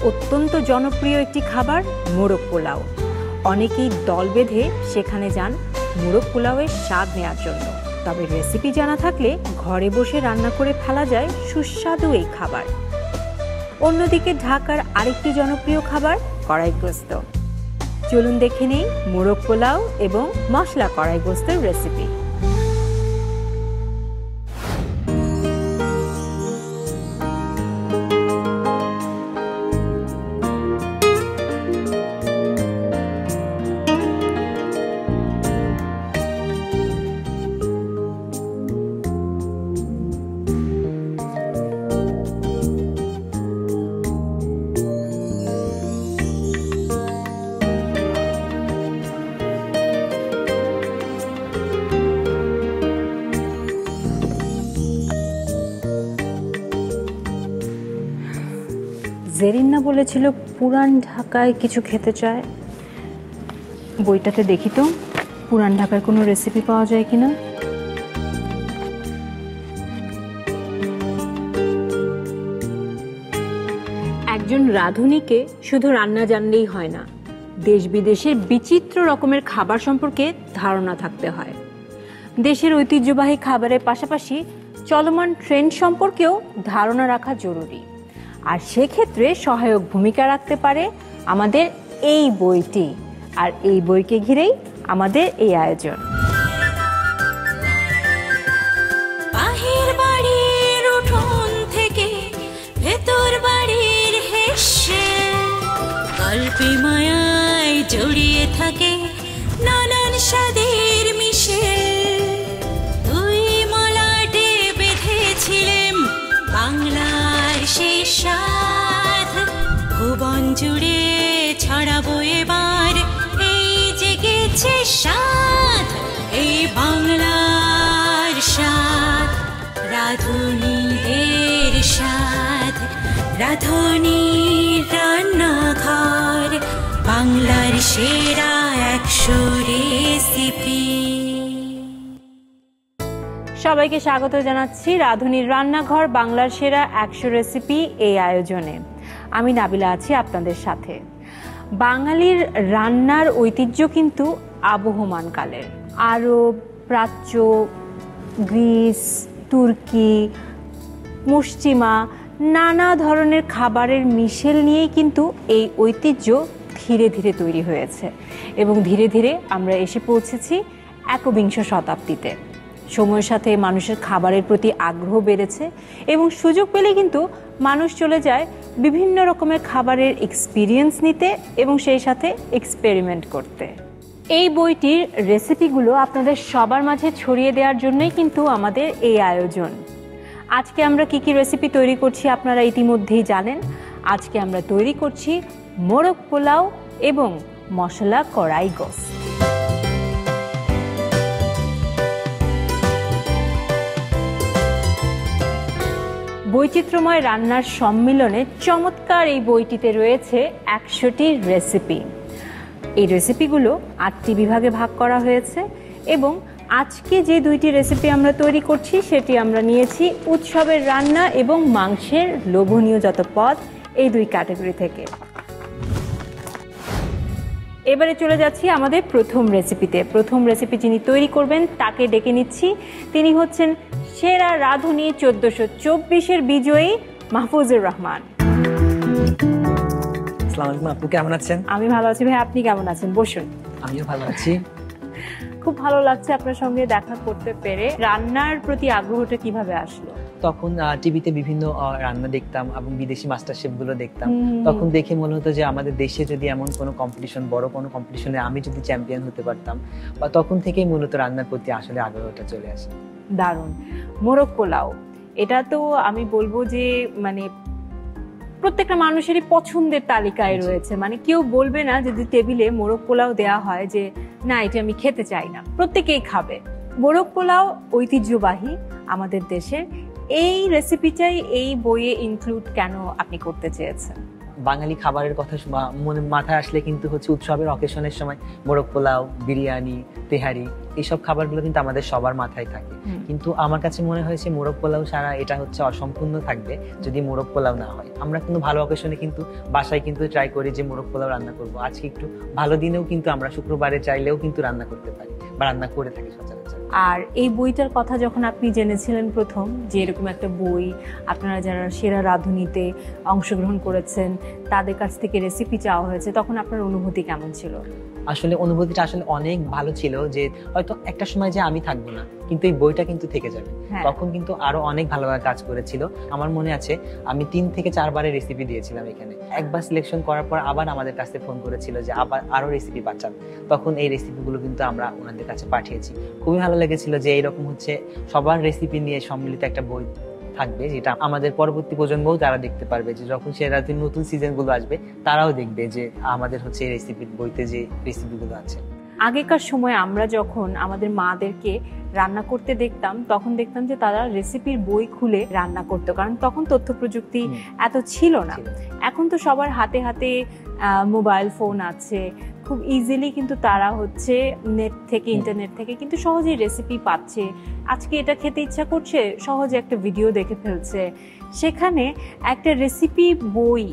অত্যন্ত জনপ্রিয় একটি খাবার মোরগ পোলাও। অনেকেই দল বেঁধে সেখানে যান মোরগ পোলাওয়ের স্বাদ নেওয়ার জন্য। তবে রেসিপি জানা থাকলে ঘরে বসে রান্না করে ফেলা যায় সুস্বাদু এই খাবার। অন্যদিকে ঢাকার আরেকটি জনপ্রিয় খাবার কড়াই গোস্ত। চলুন দেখে নেই মোরগ পোলাও এবং মশলা কড়াই গোস্তের রেসিপি। জেরিন্না বলেছিল পুরান ঢাকায় কিছু খেতে চায়। বইটাতে দেখি তো পুরান ঢাকায় কোনো রেসিপি পাওয়া যায় কিনা। একজন রাঁধুনিকে শুধু রান্না জানলেই হয় না, দেশ বিদেশের বিচিত্র রকমের খাবার সম্পর্কে ধারণা থাকতে হয়। দেশের ঐতিহ্যবাহী খাবারের পাশাপাশি চলমান ট্রেন্ড সম্পর্কেও ধারণা রাখা জরুরি। আর সেক্ষেত্রে সহায়ক ভূমিকা রাখতে পারে আমাদের এই বইটি। আর এই বইকে ঘিরেই আমাদের এই আয়োজন। বাহির বাড়ির উঠোন থেকে ভেতর বাড়ির হেসে গল্পে মায়ায় জড়িয়ে থাকে নানান স্বাদের মিশে। দুই মলাটে বেঁধেছিলেন বাংলার সেই স্বাদ, ভুবন জুড়ে ছড়াবো এবার এই জেগেছে স্বাদ, এই বাংলার স্বাদ, রাঁধুনিদের স্বাদ, রাঁধুনির রান্নাঘর, বাংলার সেরা 100 রেসিপি। সবাইকে স্বাগত জানাচ্ছি রাঁধুনির রান্নাঘর বাংলার সেরা 100 রেসিপি এই আয়োজনে। আমি নাবিলা আছি আপনাদের সাথে। বাঙালির রান্নার ঐতিহ্য কিন্তু আবহমান কালের। আরব, প্রাচ্য, গ্রিস, তুর্কি, পশ্চিমা নানা ধরনের খাবারের মিশেল নিয়েই কিন্তু এই ঐতিহ্য ধীরে ধীরে তৈরি হয়েছে এবং ধীরে ধীরে আমরা এসে পৌঁছেছি 21 শতাব্দীতে। সময়ের সাথে মানুষের খাবারের প্রতি আগ্রহ বেড়েছে এবং সুযোগ পেলে কিন্তু মানুষ চলে যায় বিভিন্ন রকমের খাবারের এক্সপিরিয়েন্স নিতে এবং সেই সাথে এক্সপেরিমেন্ট করতে। এই বইটির রেসিপিগুলো আপনাদের সবার মাঝে ছড়িয়ে দেওয়ার জন্যই কিন্তু আমাদের এই আয়োজন। আজকে আমরা কি কি রেসিপি তৈরি করছি আপনারা ইতিমধ্যেই জানেন। আজকে আমরা তৈরি করছি মোরগ পোলাও এবং মশলা কড়াই গোস্ত। বৈচিত্র্যময় রান্নার সম্মিলনে চমৎকার এই বইটিতে রয়েছে 100টি রেসিপি। এই রেসিপিগুলো 8টি বিভাগে ভাগ করা হয়েছে এবং আজকে যে 2টি রেসিপি আমরা তৈরি করছি সেটি আমরা নিয়েছি উৎসবের রান্না এবং মাংসের লোভনীয় যত পদ, এই 2 ক্যাটাগরি থেকে। এবারে চলে যাচ্ছি আমাদের প্রথম রেসিপিতে। প্রথম রেসিপি যিনি তৈরি করবেন তাকে ডেকে নিচ্ছি। তিনি হচ্ছেন সেরা রাঁধুনি 1424-এর বিজয়ী মাহফুজুর রহমান। আসসালামু আলাইকুম আপু, কেমন আছেন? আমি ভালো আছি ভাই, আপনি কেমন আছেন? বসুন। আমিও ভালো আছি। খুব ভালো লাগছে আপনার সঙ্গে দেখা করতে পেরে। রান্নার প্রতি আগ্রহটা কিভাবে আসলো? তখন টিভিতে বিভিন্ন রান্না দেখতাম এবং বিদেশি মাস্টার শেফ গুলো দেখতাম। তখন দেখে মনে হতো যে আমাদের দেশে যদি এমন কোনো কম্পিটিশন, বড় কোনো কম্পিটিশনে আমি যদি চ্যাম্পিয়ন হতে পারতাম, বা তখন থেকেই মূলত রান্নার প্রতি আসলে আগ্রহটা চলে আসে। দারুণ। মোরগ পোলাও, এটা তো আমি বলবো যে মানে প্রত্যেকটা মানুষেরই পছন্দের তালিকায় রয়েছে। মানে কেউ বলবে না যদি টেবিলে মোরগ পোলাও দেওয়া হয় যে না এটা আমি খেতে চাই না, প্রত্যেকেই খাবে। মোরগ পোলাও ঐতিহ্যবাহী আমাদের দেশের। এই রেসিপিটাই এই বইয়ে ইনক্লুড কেন আপনি করতে চেয়েছেন? বাঙালি খাবারের কথা মনে মাথায় আসলে কিন্তু হচ্ছে উৎসবের অকেশনের সময় মোরগ পোলাও, বিরিয়ানি, তেহারি এইসব খাবারগুলো কিন্তু আমাদের সবার মাথায় থাকে। কিন্তু আমার কাছে মনে হয়েছে মোরগ পোলাও ছাড়া এটা হচ্ছে অসম্পূর্ণ থাকবে যদি মোরগ পোলাও না হয়। আমরা কিন্তু ভালো অকেশনে কিন্তু বাসায় কিন্তু ট্রাই করি যে মোরগ পোলাও রান্না করব, আজকে একটু ভালো দিনেও কিন্তু আমরা শুক্রবারে চাইলেও কিন্তু রান্না করতে পারি বা রান্না করে থাকি সচরাচর। আর এই বইটার কথা যখন আপনি জেনেছিলেন প্রথম যে এরকম একটা বই, আপনারা যারা সেরা রাঁধুনিতে অংশগ্রহণ করেছেন তাদের কাছ থেকে রেসিপি চাওয়া হয়েছে, তখন আপনার অনুভূতি কেমন ছিল? আসলে অনুভূতিটা আসলে অনেক ভালো ছিল যে হয়তো একটা সময় যে আমি থাকবো না, কিন্তু এই বইটা কিন্তু থেকে যাবে। তখন কিন্তু আরো অনেক ভালোভাবে কাজ করেছিল। আমার মনে আছে আমি 3 থেকে 4 বারের রেসিপি দিয়েছিলাম এখানে। একবার সিলেকশন করার পর আবার আমাদের কাছে ফোন করেছিল যে আবার আরো রেসিপি পাঠান। তখন এই রেসিপিগুলো কিন্তু আমরা ওনাদের কাছে পাঠিয়েছি। খুবই ভালো লেগেছিল যে এইরকম হচ্ছে সবার রেসিপি নিয়ে সম্মিলিত একটা বই থাকবে, যেটা আমাদের পরবর্তী প্রজন্মও তারা দেখতে পারবে, যে যখন সে নতুন সিজন গুলো আসবে তারাও দেখবে যে আমাদের হচ্ছে এই রেসিপির বইতে যে রেসিপিগুলো আছে। আগেকার সময় আমরা যখন আমাদের মাদেরকে রান্না করতে দেখতাম তখন দেখতাম যে তারা রেসিপির বই খুলে রান্না করতো, কারণ তখন তথ্য প্রযুক্তি এত ছিল না। এখন তো সবার হাতে হাতে মোবাইল ফোন আছে, খুব ইজিলি কিন্তু তারা হচ্ছে নেট থেকে, ইন্টারনেট থেকে কিন্তু সহজেই রেসিপি পাচ্ছে। আজকে এটা খেতে ইচ্ছা করছে, সহজে একটা ভিডিও দেখে ফেলছে। সেখানে একটা রেসিপি বই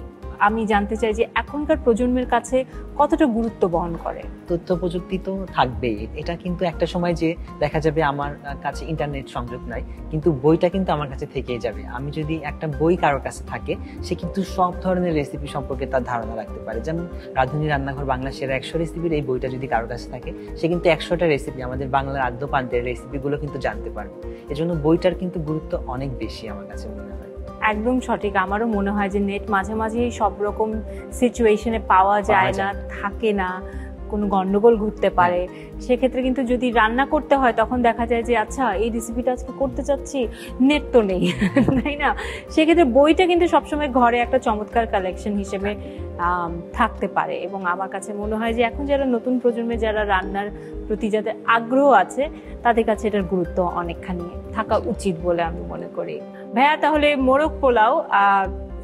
আমি জানতে চাই যে এখনকার প্রজন্মের কাছে কতটা গুরুত্ব বহন করে? তথ্য প্রযুক্তি তো থাকবেই, এটা কিন্তু একটা সময় যে দেখা যাবে আমার কাছে ইন্টারনেট সংযোগ নাই, কিন্তু বইটা কিন্তু আমার কাছে থেকেই যাবে। আমি যদি একটা বই কারোর কাছে থাকে, সে কিন্তু সব ধরনের রেসিপি সম্পর্কে তার ধারণা রাখতে পারে। যেমন রাঁধুনি রান্নাঘর বাংলা সেরা 100 রেসিপির এই বইটা যদি কারোর কাছে থাকে, সে কিন্তু 100টা রেসিপি, আমাদের বাংলার আদ্যপান্তের রেসিপিগুলো কিন্তু জানতে পারবে। এজন্য বইটার কিন্তু গুরুত্ব অনেক বেশি আমার কাছে মনে হয়। একদম সঠিক। আমারও মনে হয় যে নেট মাঝে মাঝে সব রকম সিচুয়েশনে পাওয়া যায় না, থাকে না, কোনো গন্ডগোল ঘটতে পারে। সেক্ষেত্রে কিন্তু যদি রান্না করতে হয় তখন দেখা যায় যে আচ্ছা এই রেসিপিটা আজকে করতে চাচ্ছি, নেট তো নেই, তাই না? সেক্ষেত্রে বইটা কিন্তু সবসময় ঘরে একটা চমৎকার কালেকশন হিসেবে থাকতে পারে। এবং আমার কাছে মনে হয় যে এখন যারা নতুন প্রজন্মে যারা রান্নার প্রতি যাদের আগ্রহ আছে তাদের কাছে এটার গুরুত্ব অনেকখানি থাকা উচিত বলে আমি মনে করি। ভাইয়া, তাহলে মোরগ পোলাও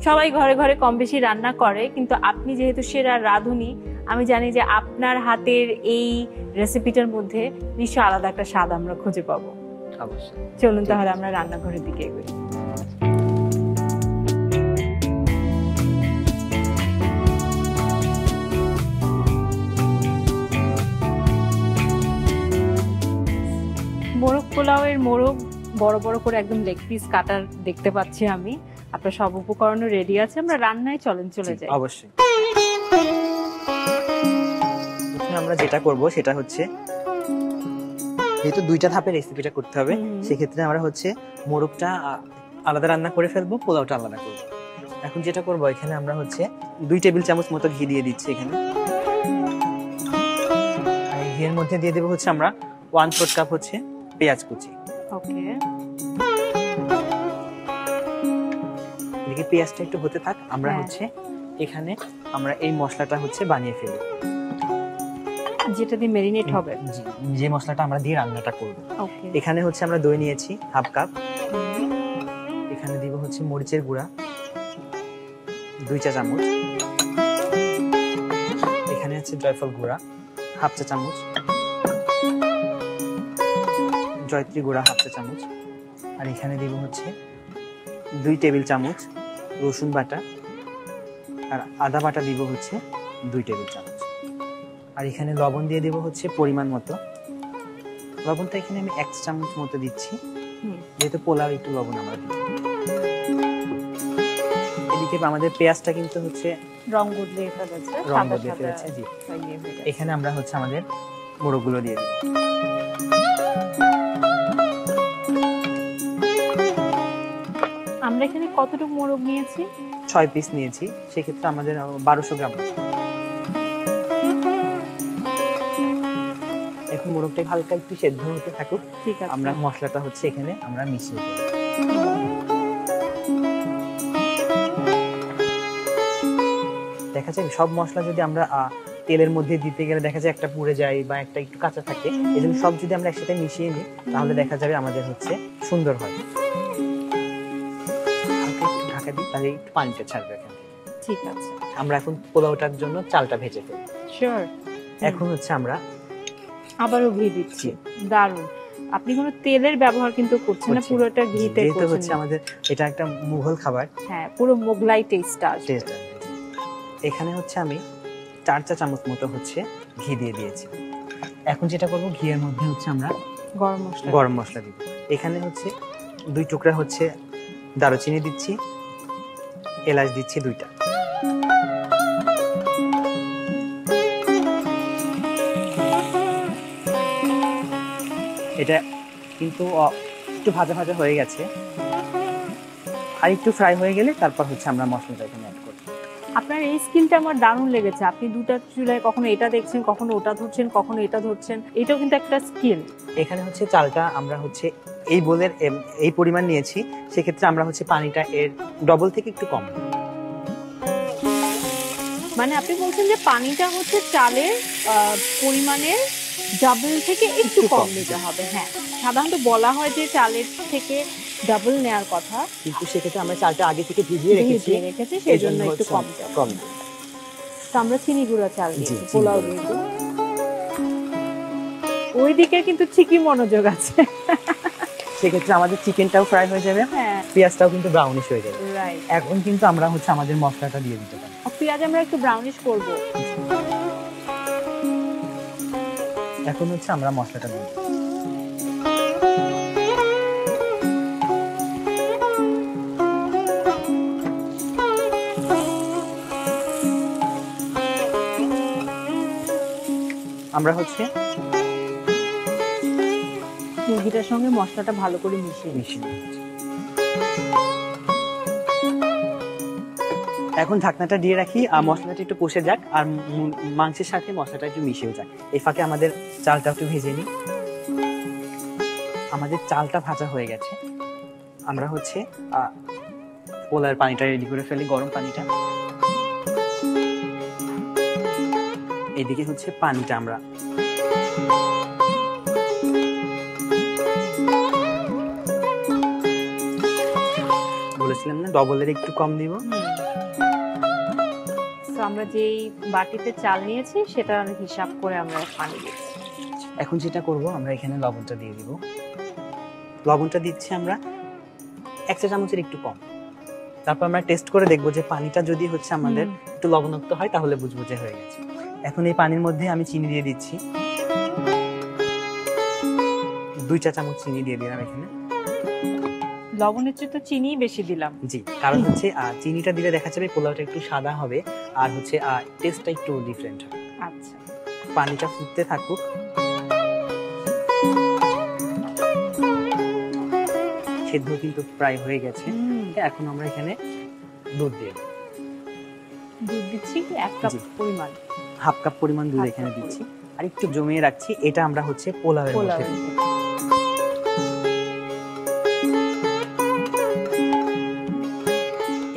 সবাই ঘরে ঘরে কম বেশি রান্না করে, কিন্তু আপনি যেহেতু সেরা রাঁধুনি, আমি জানি যে আপনার হাতের এই রেসিপিটার মধ্যে নিশ্চয়ই আলাদা একটা স্বাদ আমরা খুঁজে পাবো। অবশ্যই, চলুন তাহলে আমরা রান্নাঘরের দিকে এগোই। মোরগ পোলাওয়ের মোরগ বড় বড় করে একদম লেগ পিস কাটার দেখতে পাচ্ছি আমি। আপনার সব উপকরণও রেডি আছে, আমরা রান্নায় চলে যাই। অবশ্যই। আমরা যেটা করব সেটা হচ্ছে, যেহেতু 2টা ধাপে রেসিপিটা করতে হবে, সেক্ষেত্রে আমরা হচ্ছে মোরগটা আলাদা রান্না করে ফেলবো, পোলাওটা আলাদা করবো। এখন যেটা করবো, এখানে আমরা হচ্ছে 2 টেবিল চামচ মতো ঘি দিয়ে দিচ্ছি এখানে। আর ঘিয়ের মধ্যে দিয়ে দেবো হচ্ছে আমরা 1/4 কাপ হচ্ছে পেঁয়াজ কুচি। ওকে, এদিকে পেঁয়াজটা একটু হতে থাক, আমরা হচ্ছে এখানে আমরা এই মশলাটা হচ্ছে বানিয়ে ফেলবো, যেটা দিয়ে ম্যারিনেট হবে। যে মশলাটা আমরা দিয়ে রান্নাটা করব। এখানে হচ্ছে আমরা দই নিয়েছি 1/2 কাপ। এখানে দিব হচ্ছে মরিচের গুঁড়া 2 চা চামচ। এখানে আছে জয়ফল গুঁড়া 1/2 চা চামচ, জয়ত্রী গুঁড়া 1/2 চা চামচ। আর এখানে দিব হচ্ছে 2 টেবিল চামচ রসুন বাটা, আর আদা বাটা দিব হচ্ছে 2 টেবিল চামচ। আর এখানে লবণ দিয়ে দেবো হচ্ছে পরিমাণ মতো। লবণটা এখানে আমি 1 চামচ মতো দিচ্ছি, যেহেতু পোলাও একটু লবণ আমরা দিই। এদিকে আমাদের পেঁয়াজটা কিন্তু হচ্ছে রং বদলে ফেলেছে, জি। এখানে আমরা হচ্ছে আমাদের মোরগগুলো দিয়ে দিব। আমরা এখানে কতটুকু মোরগ নিয়েছি? 6 পিস নিয়েছি, সেক্ষেত্রে আমাদের 1200 গ্রাম। এখন মোরগটা হালকা একটু সেদ্ধ হতে থাকুক, ঠিক আছে। আমরা মশলাটা হচ্ছে এখানে আমরা মিশিয়ে দেব। দেখা যায় সব মশলা যদি আমরা তেলের মধ্যে দিতে গেলে দেখা যায় একটা পুড়ে যায় বা একটা একটু কাঁচা থাকে, এজন্য সব যদি আমরা একসাথে মিশিয়ে নিই তাহলে দেখা যাবে আমাদের হচ্ছে সুন্দর হয়। হালকা একটু ঢাকা দিই, তাহলে একটু পানিটা ছাড়বে এখান থেকে। ঠিক আছে, আমরা এখন পোলাওটার জন্য চালটা ভেজে ফেলি। শিওর। এখন হচ্ছে আমরা আবারও ঘি দিচ্ছি, দারুণ। আপনি কোনো তেলের ব্যবহার কিন্তু করছেন না, পুরোটা ঘিতে যেহেতু করছেন। হচ্ছে আমাদের এটা একটা মুঘল খাবার, হ্যাঁ, পুরো মোগলাই টেস্ট আসবে। এখানে হচ্ছে আমি 4 চা চামচ মতো হচ্ছে ঘি দিয়ে দিয়েছি। এখন যেটা করব, ঘিয়ের মধ্যে হচ্ছে আমরা গরম মশলা দিব। এখানে হচ্ছে 2 টুকরা হচ্ছে দারুচিনি দিচ্ছি, এলাচ দিচ্ছি 2টা। এটা কিন্তু একটু ভাজা ভাজা হয়ে গেছে, আর একটু ফ্রাই হয়ে গেলে তারপর হচ্ছে আমরা মশলাটা এখানে অ্যাড করব। আপনার এই স্কিলটা আমার দারুণ লেগেছে। আপনি দুটো চুলায় কখনো এটা দেখছেন, কখনো ওটা ধরছেন, কখনো এটা ধরছেন, এটাও কিন্তু একটা স্কিল। এখানে হচ্ছে চালটা আমরা হচ্ছে এই বোলের এই পরিমাণ নিয়েছি, সেক্ষেত্রে আমরা হচ্ছে পানিটা এর ডবল থেকে একটু কম। মানে আপনি বলছেন যে পানিটা হচ্ছে চালের পরিমাণের ডাবল থেকে একটু কম নিতে হবে। হ্যাঁ, সাধারণত বলা হয় যে চালের থেকে ডাবল নেওয়ার কথা, কিন্তু সেক্ষেত্রে আমরা চালটা আগে থেকে ভিজিয়ে রেখেছি, সেই জন্য একটু কম কম। তো আমরা চিনি গুঁড়া চাল দিই, পোলাও দিয়ে দিই। ওইদিকে কিন্তু ঠিকই মনোযোগ আছে। সেক্ষেত্রে আমাদের চিকেনটাও ফ্রাই হয়ে যাবে, হ্যাঁ, পেঁয়াজটাও কিন্তু ব্রাউনিশ হয়ে যাবে। রাইট। এখন কিন্তু আমরা হচ্ছে আমাদের মশলাটা দিয়ে দিতে পারি। পেঁয়াজ আমরা একটু ব্রাউনিশ করব। এখন হচ্ছে আমরা মশলাটা দিয়ে দিই। আমরা হচ্ছে মুরগিটার সঙ্গে মশলাটা ভালো করে মিশিয়ে মিশিয়ে এখন ঢাকনাটা দিয়ে রাখি, আর মশলাটা একটু কষে যাক, আর মাংসের সাথে মশলাটা একটু মিশিয়ে যাক। এই ফাঁকে আমাদের চালটা একটু ভেজে নিই। আমাদের চালটা ভাজা হয়ে গেছে, আমরা হচ্ছে পোলার পানিটা রেডি করে ফেলি, গরম পানিটা। এদিকে হচ্ছে পানিটা আমরা বলেছিলাম না ডবলের একটু কম দিব। আমরা যেই বাটিতে চাল নিয়েছি সেটা হিসাব করে আমরা পানি দিচ্ছি। এখন যেটা করব, আমরা এখানে লবণটা দিয়ে দিব। লবণটা দিচ্ছি আমরা 1 চা চামচের একটু কম। তারপর আমরা টেস্ট করে দেখবো যে পানিটা যদি হচ্ছে আমাদের একটু লবণাক্ত হয়, তাহলে বুঝবো যে হয়ে গেছে। এখন এই পানির মধ্যে আমি চিনি দিয়ে দিচ্ছি, 2 চা চামচ চিনি দিয়ে দিলাম এখানে। লবণের চেয়ে তো চিনি বেশি দিলাম। জি, কারণ হচ্ছে চিনিটা দিলে দেখা যাবে পোলাওটা একটু সাদা হবে, আর হচ্ছে টেস্টটা একটু ডিফারেন্ট হবে। আচ্ছা, পানিটা ফুটতে থাকুক। সেদ্ধ কিন্তু প্রায় হয়ে গেছে। এখন আমরা এখানে দুধ দিয়ে দেব। দুধ দিচ্ছি 1 কাপ পরিমাণ, হাফ কাপ পরিমাণ দুধ এখানে দিচ্ছি, আর একটু জমিয়ে রাখছি। এটা আমরা হচ্ছে পোলাওয়ের মধ্যে দিব।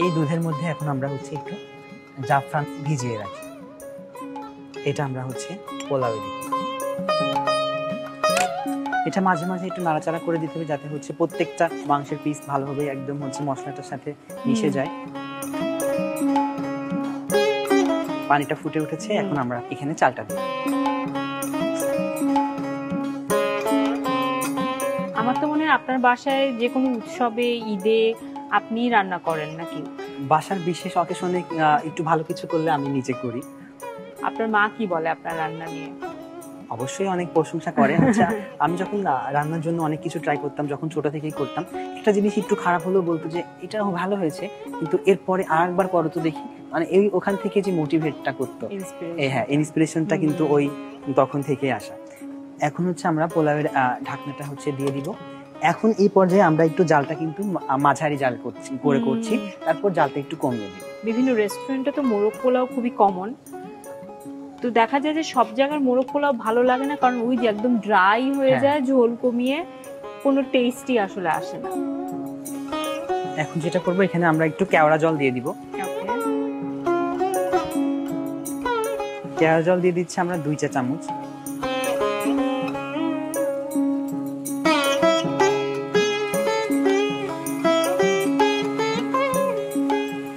এই দুধের মধ্যে এখন আমরা হচ্ছে একটু জাফরান ভিজিয়ে রাখি, এটা আমরা হচ্ছে পোলাওয়ে দিব। এটা মাঝে মাঝে একটু নাড়াচাড়া করে দিতে হবে, যাতে হচ্ছে প্রত্যেকটা মাংসের পিস ভালোভাবে একদম হচ্ছে মশলাটার সাথে মিশে যায়। পানিটা ফুটে উঠেছে, এখন আমরা এখানে চালটা দিব। আমার তো মনে হয় আপনার বাসায় যে কোনো উৎসবে, ঈদে আপনি রান্না করেন নাকি? বাসার বিশেষ অকেশনে একটু ভালো কিছু করলে আমি নিজে করি। আপনার মা কি বলে আপনার রান্না নিয়ে? অবশ্যই অনেক প্রশংসা করে। আচ্ছা, আমি যখন রান্নার জন্য অনেক কিছু ট্রাই করতাম, যখন ছোট থেকেই করতাম, একটা জিনিস একটু খারাপ হলেও বলতো যে এটাও ভালো হয়েছে, কিন্তু এরপরে আরেকবার করো তো দেখি। মানে এই ওখান থেকে যে মোটিভেটটা করতো, হ্যাঁ, ইন্সপিরেশনটা কিন্তু ওই তখন থেকেই আসা। এখন হচ্ছে আমরা পোলাওয়ের ঢাকনাটা হচ্ছে দিয়ে দিব। এখন এই পর্যায়ে আমরা একটু জালটা কিন্তু মাঝারি জাল করছি, তারপর জালটা একটু কমিয়ে দিব। বিভিন্ন রেস্টুরেন্টে তো মোরগ পোলাও খুবই কমন, তো দেখা যায় যে সব জায়গার মোরগ পোলাও ভালো লাগে না, কারণ ওই যে একদম ড্রাই হয়ে যায়, ঝোল কমিয়ে কোনো টেস্টই আসলে আসে না। এখন যেটা করবো, এখানে আমরা একটু কেওড়া জল দিয়ে দিব। কেওড়া জল দিয়ে দিচ্ছি আমরা 2 চা চামচ।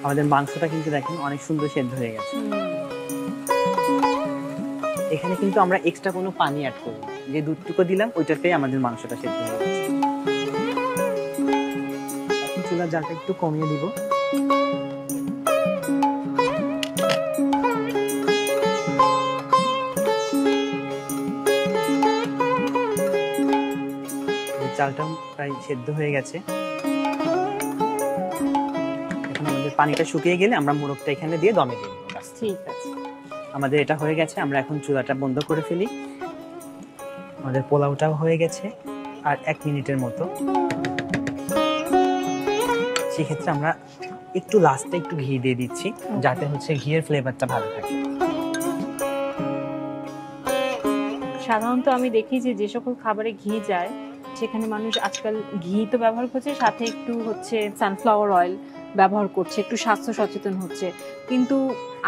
আমাদের মাংসটা কিন্তু দেখেন অনেক সুন্দর সেদ্ধ হয়ে গেছে। এখানে কিন্তু আমরা এক্সট্রা কোনো পানি অ্যাড করি না, যে দুধটুকু দিলাম ওইটাতেই আমাদের মাংসটা সেদ্ধ হয়ে গেছে। এখন চুলার জালটা একটু কমিয়ে দিব। চালটা প্রায় সেদ্ধ হয়ে গেছে। এখন আমাদের পানিটা শুকিয়ে গেলে আমরা মোরগটা এখানে দিয়ে দমে দিয়ে দেবো। ঠিক আছে, আমাদের এটা হয়ে গেছে। আমরা এখন চুলাটা বন্ধ করে ফেলি। আমাদের পোলাওটাও হয়ে গেছে আর 1 মিনিটের মতো। সেক্ষেত্রে আমরা একটু লাস্টে একটু ঘি দিয়ে দিচ্ছি, যাতে হচ্ছে ঘিয়ের ফ্লেভারটা ভালো থাকে। সাধারণত আমি দেখি যে সকল খাবারে ঘি যায় সেখানে মানুষ আজকাল ঘি তো ব্যবহার করছে, সাথে একটু হচ্ছে সানফ্লাওয়ার অয়েল ব্যবহার করছে, একটু স্বাস্থ্য সচেতন হচ্ছে। কিন্তু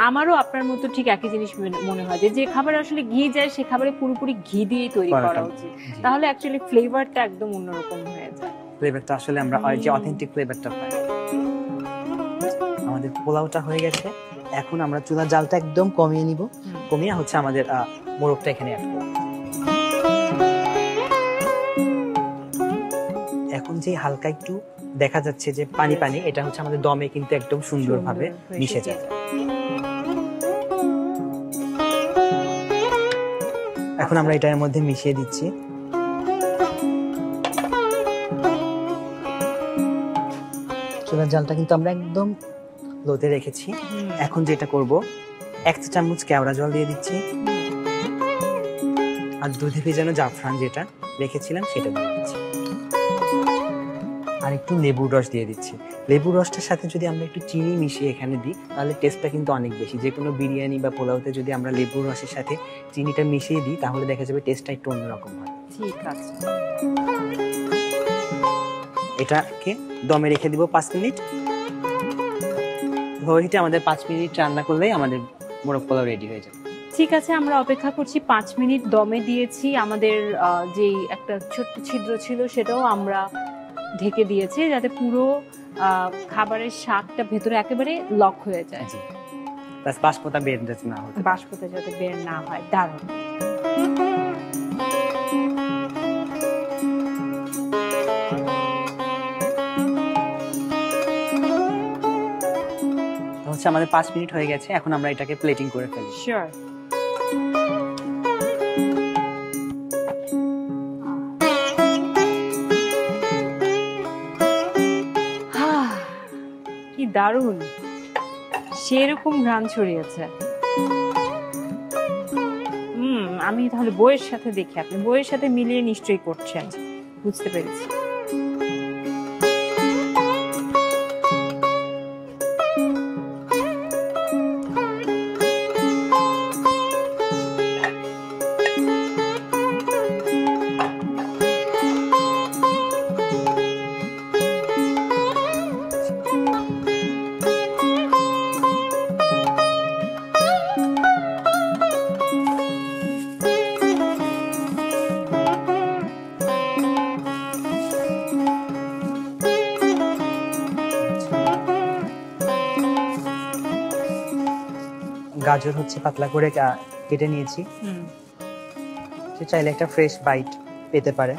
আমারও আপনার মতো ঠিক একই জিনিস মনে হয় যে খাবারে আসলে ঘি যায় সে খাবারে পুরোপুরি ঘি দিয়েই তৈরি করা উচিত, তাহলে অ্যাকচুয়ালি ফ্লেভারটা একদম অন্যরকম হয়ে যায়। ফ্লেভারটা আসলে আমরা যে অথেন্টিক ফ্লেভারটা পাই। আমাদের পোলাওটা হয়ে গেছে। এখন আমরা চুলার জালটা একদম কমিয়ে নিব। কমিয়ে হচ্ছে আমাদের মোরগটা এখানে অ্যাড করব। এখন যে হালকা একটু দেখা যাচ্ছে যে পানি পানি, এটা হচ্ছে আমাদের দমে কিন্তু একদম সুন্দরভাবে মিশে যায়। এখন আমরা এটার মধ্যে মিশিয়ে দিচ্ছি। চুলার জালটা কিন্তু আমরা একদম লোতে রেখেছি। এখন যেটা করব, 1 চা চামচ কেওড়া জল দিয়ে দিচ্ছি আর দুধে ভেজানো জাফরান যেটা রেখেছিলাম সেটা দিয়ে দিচ্ছি, আর একটু লেবুর রস দিয়ে দিচ্ছি। লেবুর রসটার সাথে যদি আমরা একটু চিনি মিশিয়ে এখানে দিই তাহলে টেস্টটা কিন্তু অনেক বেশি। যে কোনো বিরিয়ানি বা পোলাওতে যদি আমরা লেবুর রসের সাথে চিনিটা মিশিয়ে দিই তাহলে দেখা যাবে টেস্টটা একটু অন্যরকম হয়। ঠিক আছে, এটাকে দমে রেখে দিব 5 মিনিট। ধরে আমাদের 5 মিনিট রান্না করলেই আমাদের মোরগ পোলাও রেডি হয়ে যাবে। ঠিক আছে, আমরা অপেক্ষা করছি। 5 মিনিট দমে দিয়েছি। আমাদের যেই একটা ছোট্ট ছিদ্র ছিল সেটাও আমরা ঢেকে দিয়েছি, যাতে পুরো খাবারের স্বাদটা ভেতরে একেবারে লক হয়ে যায়। প্লাস বাষ্পটা বের যাতে না হয়। বাষ্পটা যাতে বের না হয়। দারুণ। হচ্ছে আমাদের 5 মিনিট হয়ে গেছে। এখন আমরা এটাকে প্লেটিং করে ফেলি। শিওর। কি দারুণ, সেরকম ঘ্রাণ ছড়িয়েছে। আমি তাহলে বইয়ের সাথে দেখি, আপনি বইয়ের সাথে মিলিয়ে নিশ্চয়ই করছেন, বুঝতে পেরেছি। গাজর হচ্ছে পাতলা করে কেটে নিয়েছি। সে চাইলে একটা ফ্রেশ বাইট পেতে পারে।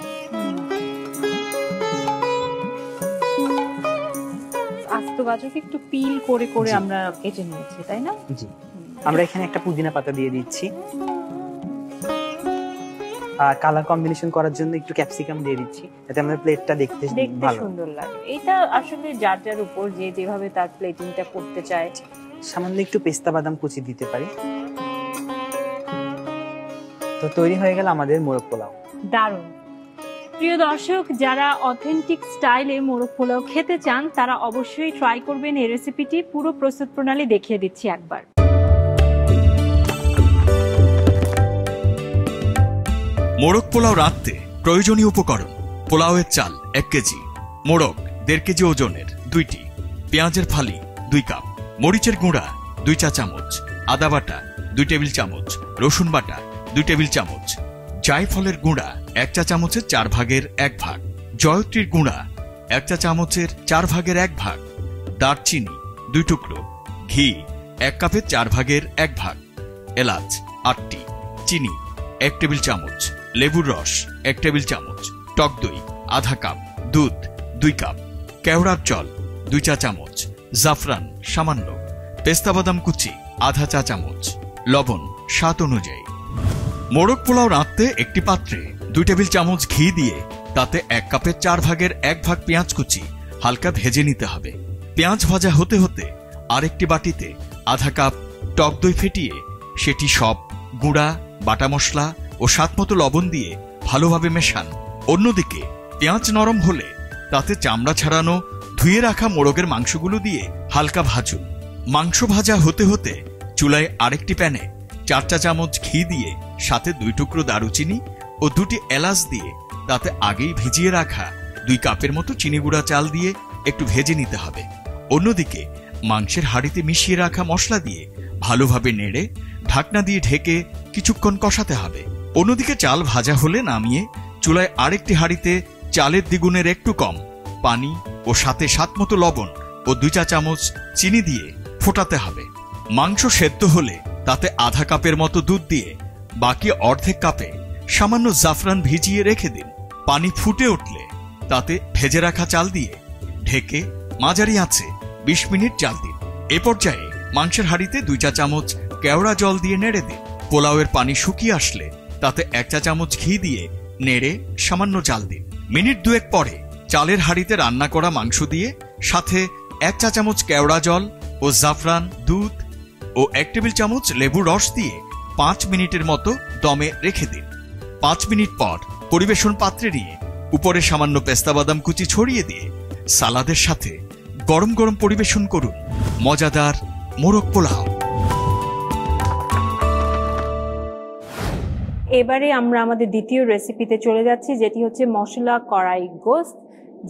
আস্ত গাজরকে একটু পিল করে করে আমরা কেটে নিয়েছি, তাই না? জি। আমরা এখানে একটা পুদিনা পাতা দিয়ে দিচ্ছি। আর কালার কম্বিনেশন করার জন্য একটু ক্যাপসিকাম দিয়ে দিচ্ছি, যাতে আমাদের প্লেটটা দেখতে ভালো সুন্দর লাগে। এটা আসলে যার যার উপর যে যেভাবে তার প্লেটিংটা করতে চায়। সামান্য একটু পেস্তা বাদাম কুচি দিতে পারি। তো তৈরি হয়ে গেল আমাদের মোরগ পোলাও। দারুণ। প্রিয় দর্শক, যারা অথেন্টিক স্টাইলে মোরগ পোলাও খেতে চান তারা অবশ্যই ট্রাই করবেন এই রেসিপিটি। পুরো প্রস্তুত প্রণালী দেখিয়ে দিচ্ছি একবার। মোরগ পোলাও রাঁধতে প্রয়োজনীয় উপকরণ: পোলাওয়ের চাল 1 কেজি, মোরগ 1.5 কেজি ওজনের 2টি, পেঁয়াজের ফালি 2 কাপ, মরিচের গুঁড়া 2 চা চামচ, আদা বাটা 2 টেবিল চামচ, রসুন বাটা 2 টেবিল চামচ, জায়ফলের গুঁড়া 1 চা চামচের 4 ভাগের 1 ভাগ, জয়ত্রীর গুঁড়া 1 চা চামচের 4 ভাগের 1 ভাগ, দারচিনি 2 টুকরো, ঘি 1 কাপের 4 ভাগের 1 ভাগ, এলাচ 8টি, চিনি 1 টেবিল চামচ, লেবুর রস 1 টেবিল চামচ, টক দই আধা কাপ, দুধ 2 কাপ, কেওড়ার জল 2 চা চামচ, জাফরান সামান্য, পেস্তা বাদাম কুচি আধা চা চামচ, লবণ স্বাদ অনুযায়ী। মোরগ পোলাও রাঁধতে একটি পাত্রে 2 টেবিল চামচ ঘি দিয়ে তাতে 1 কাপের 4 ভাগের 1 ভাগ পেঁয়াজ কুচি হালকা ভেজে নিতে হবে। পেঁয়াজ ভাজা হতে হতে আরেকটি বাটিতে আধা কাপ টক দই ফেটিয়ে সেটি সব গুঁড়া, বাটা মশলা ও স্বাদমতো লবণ দিয়ে ভালোভাবে মেশান। অন্যদিকে পেঁয়াজ নরম হলে তাতে চামড়া ছাড়ানো ধুয়ে রাখা মোরগের মাংসগুলো দিয়ে হালকা ভাজুন। মাংস ভাজা হতে হতে চুলায় আরেকটি প্যানে 4 চা চামচ ঘি দিয়ে সাথে 2 টুকরো দারুচিনি ও 2টি এলাচ দিয়ে তাতে আগেই ভিজিয়ে রাখা 2 কাপের মতো চিনি গুঁড়া চাল দিয়ে একটু ভেজে নিতে হবে। অন্যদিকে মাংসের হাঁড়িতে মিশিয়ে রাখা মশলা দিয়ে ভালোভাবে নেড়ে ঢাকনা দিয়ে ঢেকে কিছুক্ষণ কষাতে হবে। অন্যদিকে চাল ভাজা হলে নামিয়ে চুলায় আরেকটি হাঁড়িতে চালের দ্বিগুণের একটু কম পানি ও সাথে স্বাদমতো লবণ ও 2 চা চামচ চিনি দিয়ে ফোটাতে হবে। মাংস সেদ্ধ হলে তাতে আধা কাপের মতো দুধ দিয়ে বাকি অর্ধেক কাপে সামান্য জাফরান ভিজিয়ে রেখে দিন। পানি ফুটে উঠলে তাতে ভেজে রাখা চাল দিয়ে ঢেকে মাঝারি আঁচে 20 মিনিট জাল দিন। এ পর্যায়ে মাংসের হাঁড়িতে 2 চা চামচ কেওড়া জল দিয়ে নেড়ে দিন। পোলাওয়ের পানি শুকিয়ে আসলে তাতে 1 চা চামচ ঘি দিয়ে নেড়ে সামান্য জাল দিন। মিনিট 2 পরে চালের হাঁড়িতে রান্না করা মাংস দিয়ে সাথে 1 চা চামচ কেওড়া জল ও জাফরান, দুধ ও 1 টেবিল চামচ লেবুর রস দিয়ে 5 মিনিটের মতো দমে রেখে দিন। 5 মিনিট পর পরিবেশন পাত্রে নিয়ে উপরে সামান্য পেস্তা বাদাম কুচি ছড়িয়ে দিয়ে সালাদের সাথে গরম গরম পরিবেশন করুন। মজাদার মোরগ পোলাও। এবারে আমরা আমাদের দ্বিতীয় রেসিপিতে চলে যাচ্ছি, যেটি হচ্ছে মশলা কড়াই গোস্ত,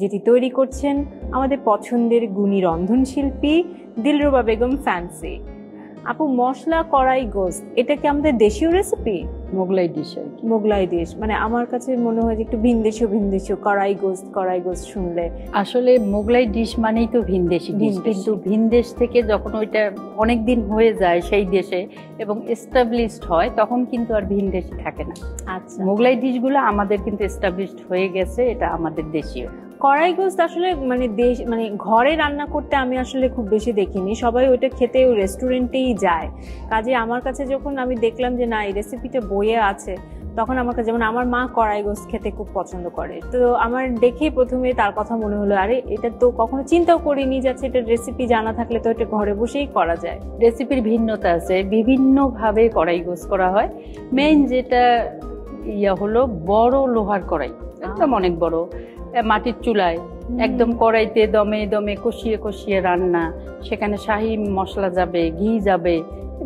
যেটি তৈরি করছেন আমাদের পছন্দের গুণী রন্ধনশিল্পী দিলরুবা বেগম ফ্যান্সি। আপু, মশলা কড়াই গোস্ত এটা কি আমাদের দেশীয় recipe? Mughlai dish. Mughlai dish মানে আমার কাছে মনে হয় যে একটু ভিনদেশীয় কড়াই গোস্ত শুনলে। আসলে মোগলাই ডিশ মানেই তো ভিনদেশি ডিশ, কিন্তু ভিনদেশ থেকে যখন ওইটা অনেক দিন হয়ে যায় সেই দেশে এবং এস্টাবলিশড হয় তখন কিন্তু আর ভিনদেশি থাকে না। আচ্ছা, মোগলাই ডিশগুলো আমাদের কিন্তু এস্টাবলিশড হয়ে গেছে, এটা আমাদের দেশীয়। কড়াই গোস্ত আসলে মানে ঘরে রান্না করতে আমি আসলে খুব বেশি দেখিনি, সবাই ওইটা খেতে রেস্টুরেন্টেই যায়। কাজে আমার কাছে যখন আমি দেখলাম যে না এই রেসিপিটা বইয়ে আছে, তখন আমার কাছে, যেমন আমার মা কড়াই গোস্ত খেতে খুব পছন্দ করে, তো আমার দেখেই প্রথমে তার কথা মনে হলো, আরে এটা তো কখনো চিন্তাও করিনি যাচ্ছে এটা রেসিপি জানা থাকলে তো এটা ঘরে বসেই করা যায়। রেসিপির ভিন্নতা আছে, বিভিন্নভাবে কড়াই গোস্ত করা হয়। মেইন যেটা হলো বড় লোহার কড়াই, একদম অনেক বড়, মাটির চুলায় একদম কড়াইতে দমে দমে কষিয়ে রান্না, সেখানে শাহী মশলা যাবে, ঘি যাবে,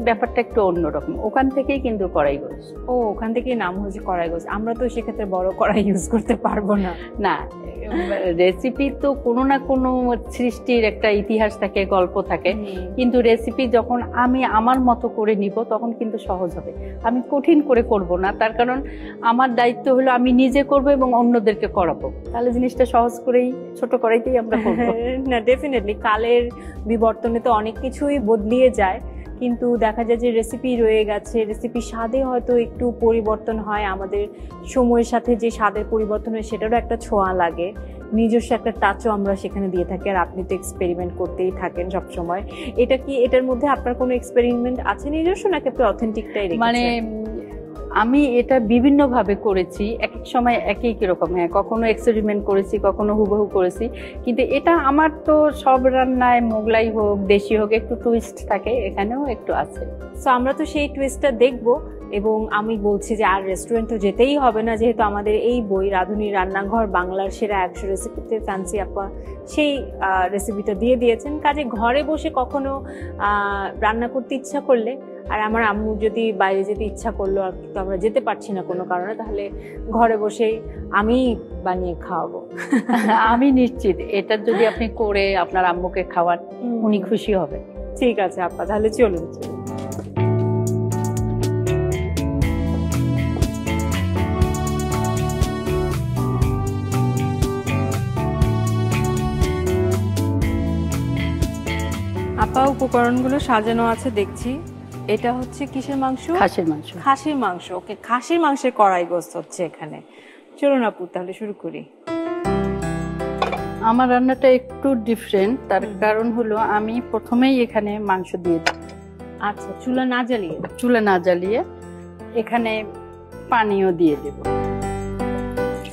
ব্যাপারটা একটু অন্যরকম। ওখান থেকেই কিন্তু কড়াই গোস্ত। ও, ওখান থেকেই নাম হয়েছে কড়াই গোস্ত। আমরা তো সেক্ষেত্রে বড় কড়াই ইউজ করতে পারবো না। না, রেসিপি তো কোনো না কোনো সৃষ্টির একটা ইতিহাস থাকে, গল্প থাকে, কিন্তু রেসিপি যখন আমি আমার মতো করে নিব তখন কিন্তু সহজ হবে। আমি কঠিন করে করব না, তার কারণ আমার দায়িত্ব হলো আমি নিজে করব এবং অন্যদেরকে করাবো, তাহলে জিনিসটা সহজ করেই ছোট করাইতেই আমরা করবো। না, ডেফিনেটলি কালের বিবর্তনে তো অনেক কিছুই বদলিয়ে যায়, কিন্তু দেখা যায় যে রেসিপি রয়ে গেছে, রেসিপির স্বাদে হয়তো একটু পরিবর্তন হয়, আমাদের সময়ের সাথে যে স্বাদের পরিবর্তন হয় সেটারও একটা ছোঁয়া লাগে, নিজস্ব একটা টাচও আমরা সেখানে দিয়ে থাকি। আর আপনি তো এক্সপেরিমেন্ট করতেই থাকেন সবসময়। এটা কি, এটার মধ্যে আপনার কোনো এক্সপেরিমেন্ট আছে নিজস্ব, নাকি আপনি অথেন্টিকটাই রেখেছেন? মানে আমি এটা বিভিন্নভাবে করেছি, এক এক সময় একই কিরকম, হ্যাঁ কখনো এক্সপেরিমেন্ট করেছি, কখনো হুবহু করেছি, কিন্তু এটা আমার তো সব রান্নায় মোগলাই হোক দেশি হোক একটু টুইস্ট থাকে, এখানেও একটু আছে। সো আমরা তো সেই টুইস্টটা দেখবো, এবং আমি বলছি যে আর রেস্টুরেন্টে যেতেই হবে না, যেহেতু আমাদের এই বই রাঁধুনির রান্নাঘর বাংলার সেরা 100 রেসিপিতে ফ্যান্সি আপা সেই রেসিপিটা দিয়ে দিয়েছেন। কাজে ঘরে বসে কখনো রান্না করতে ইচ্ছা করলে, আর আমার আম্মু যদি বাইরে যেতে ইচ্ছা করলো আর তো আমরা যেতে পারছি না কোনো কারণে, তাহলে ঘরে বসেই আমি বানিয়ে খাওয়াবো। আমি নিশ্চিত এটা যদি আপনি করে আপনার আম্মুকে খাওয়ান, উনি খুশি হবে। ঠিক আছে আপা, তাহলে চলুন। আপা, আপা উপকরণগুলো সাজানো আছে দেখছি। এটা হচ্ছে কিসের মাংস? খাসির মাংস। খাসির মাংস। ওকে, খাসির মাংসের কড়াই গোস্ত হচ্ছে এখানে। চলুন আপু তাহলে শুরু করি। আমার রান্নাটা একটু ডিফারেন্ট, তার কারণ হলো আমি প্রথমেই এখানে মাংস দিয়ে দিই। আচ্ছা, চুলা না জ্বালিয়ে? চুলা না জ্বালিয়ে এখানে পানিও দিয়ে দেব।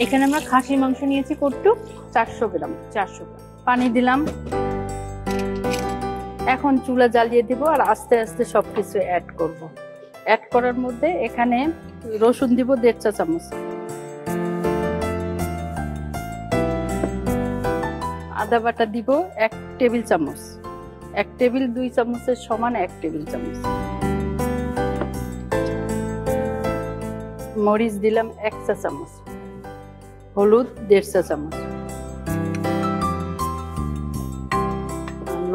এখানে আমরা খাসির মাংস নিয়েছি কতটুক? 400 গ্রাম। 400 গ্রাম পানি দিলাম। এখন চুলা জ্বালিয়ে দিব আর আস্তে আস্তে সবকিছু অ্যাড করব। অ্যাড করার মধ্যে এখানে রসুন দিব 1.5 চা চামচ, আদা বাটা দিব 1 টেবিল চামচ, 1 টেবিল 2 চামচের সমান 1 টেবিল চামচ। মরিচ দিলাম 1 চা চামচ, হলুদ 1.5 চা চামচ,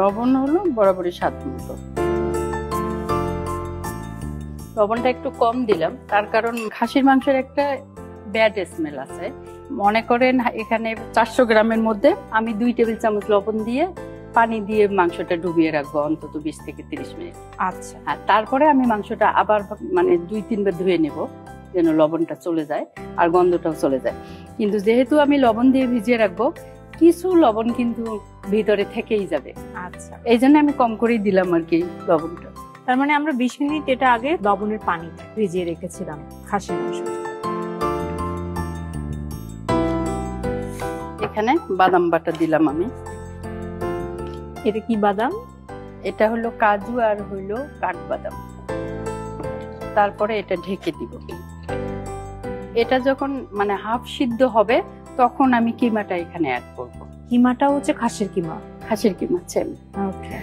লবণ হলো বরাবরই স্বাদ মতো। লবণটা একটু কম দিলাম, তার কারণ খাসির মাংসের একটা ব্যাড স্মেল আছে। মনে করেন এখানে 400 গ্রামের মধ্যে আমি 2 টেবিল চামচ লবণ দিয়ে পানি দিয়ে মাংসটা ডুবিয়ে রাখবো অন্তত 20 থেকে 30 মিনিট। আচ্ছা, আর তারপরে আমি মাংসটা আবার মানে 2-3 বার ধুয়ে নেব, যেন লবণটা চলে যায় আর গন্ধটাও চলে যায়। কিন্তু যেহেতু আমি লবণ দিয়ে ভিজিয়ে রাখবো, কিছু লবণ কিন্তু ভিতরে থেকেই যাবে। আচ্ছা, এই জন্য আমি কম করেই দিলাম আর কি লবণটা। তার মানে আমরা 20 মিনিট এটা আগে লবণের পানি ভিজিয়ে রেখেছিলাম খাসির মাংস। এখানে বাদাম বাটা দিলাম আমি। এটা কি বাদাম? এটা হলো কাজু আর হলো কাঠবাদাম। তারপরে এটা ঢেকে দিব। এটা যখন মানে হাফ সিদ্ধ হবে তখন আমি কিমাটা এখানে অ্যাড করব। কিমাটা হচ্ছে খাসির কিমা? খাসির কিমা সেম। ওকে,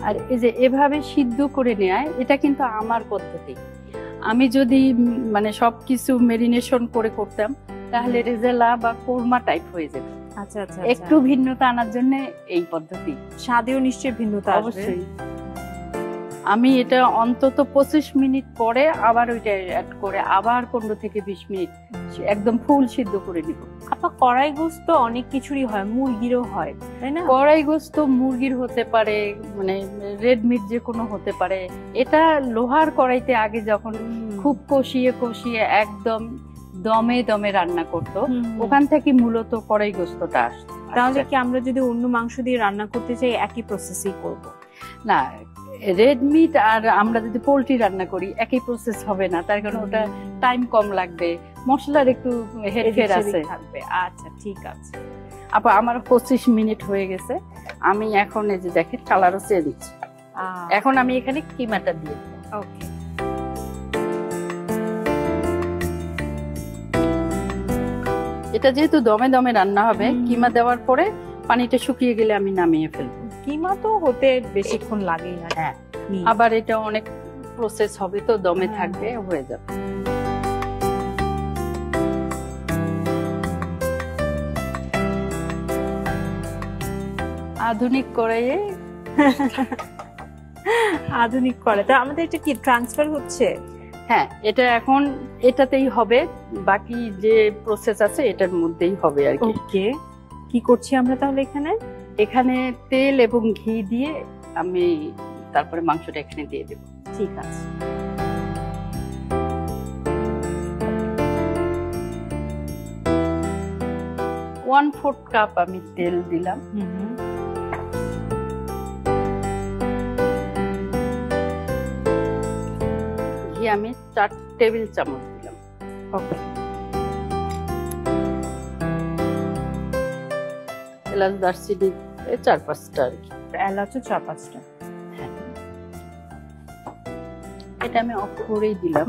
আর এই যে এভাবে সিদ্ধ করে নেয়, এটা কিন্তু আমার পদ্ধতি। আমি যদি মানে সবকিছু মেরিনেশন করে করতাম তাহলে রেজালা বা কোরমা টাইপ হয়ে যেত। আচ্ছা আচ্ছা, একটু ভিন্নতা আনার জন্য এই পদ্ধতি। স্বাদেও নিশ্চয়ই ভিন্নতা আসবে। অবশ্যই। আমি এটা অন্তত 25 মিনিট পরে আবার ওইটা অ্যাড করে আবার 15 থেকে 20 মিনিট একদম ফুল সিদ্ধ করে দিব। আপা কড়াই গোস্ত অনেক কিছুরই হয়, মুরগিরও হয়, তাই না? কড়াই গোস্ত মুরগির হতে পারে, মানে রেড মিট যে কোনো হতে পারে। এটা লোহার কড়াইতে আগে যখন খুব কষিয়ে কষিয়ে একদম দমে দমে রান্না করতো, ওখান থেকে মূলত কড়াই গোস্তটা আসতো। তাহলে কি আমরা যদি অন্য মাংস দিয়ে রান্না করতে চাই একই প্রসেসই করব? না, রেড মিট আর আমরা যদি পোলট্রি রান্না করি একই প্রসেস হবে না, তার কারণ ওটা টাইম কম লাগবে, মশলার একটু হেরফের আছে থাকবে। আচ্ছা ঠিক আছে আপা, আমার 25 মিনিট হয়ে গেছে। আমি এখন এই যে দেখেন কালারও চেয়ে দিচ্ছি। এখন আমি এখানে কিমাটা দিয়ে দেব। ওকে, এটা যেহেতু দমে দমে রান্না হবে, কিমা দেওয়ার পরে পানিটা শুকিয়ে গেলে আমি নামিয়ে ফেলবো। কিমা তো হতে বেশিক্ষণ লাগেই না। হ্যাঁ, আবার এটা অনেক প্রসেস হবে তো দমে থাকবে, হয়ে যাবে। আধুনিক কড়াইয়ে আধুনিক করে তা আমাদের এটা কি ট্রান্সফার হচ্ছে? হ্যাঁ, এটা এখন এটাতেই হবে, বাকি যে প্রসেস আছে এটার মধ্যেই হবে আর কি। ওকে, কি করছি আমরা তাহলে এখানে? এখানে তেল এবং ঘি দিয়ে আমি তারপরে মাংসটা এখানে দিয়ে দেব। ঠিক আছে। ওয়ান 1/4 কাপ আমি তেল দিলাম। ঘি আমি 4 টেবিল চামচ দিলাম। ওকে, এলাচ দারচিনি 4-5টা আর কি। এলাচও 4-5টা। এটা আমি অফ করেই দিলাম।